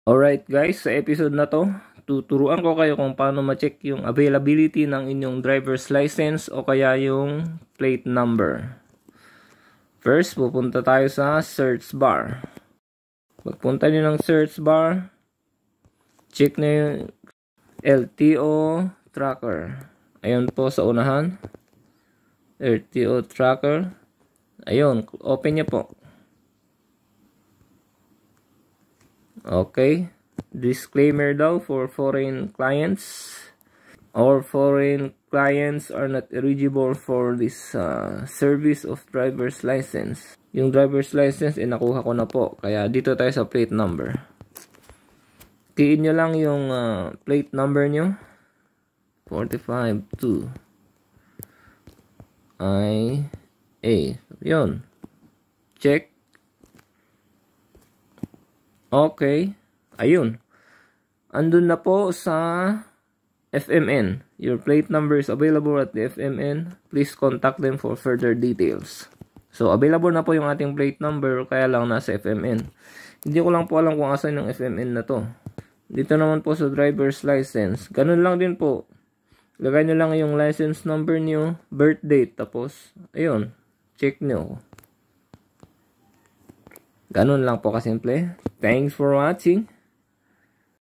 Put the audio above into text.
Alright guys, sa episode na to, tuturuan ko kayo kung paano ma-check yung availability ng inyong driver's license o kaya yung plate number. First, pupunta tayo sa search bar. Pagpunta nyo ng search bar, check na yung LTO tracker. Ayun po sa unahan. LTO tracker. Ayun, open nyo po. Okay. Disclaimer daw for foreign clients. Our foreign clients are not eligible for this service of driver's license. Yung driver's license, nakuha ko na po. Kaya dito tayo sa plate number. Kiin nyo lang yung plate number nyo. 452 IA. Yun. Check. Okay. Ayun. Andun na po sa FMN. Your plate number is available at the FMN. Please contact them for further details. So, available na po yung ating plate number, kaya lang nasa FMN. Hindi ko lang po alam kung asan yung FMN na to. Dito naman po sa driver's license. Ganun lang din po. Lagay nyo lang yung license number nyo, birth date, tapos, ayun, check nyo. Ganun lang po kasimple. Thanks for watching.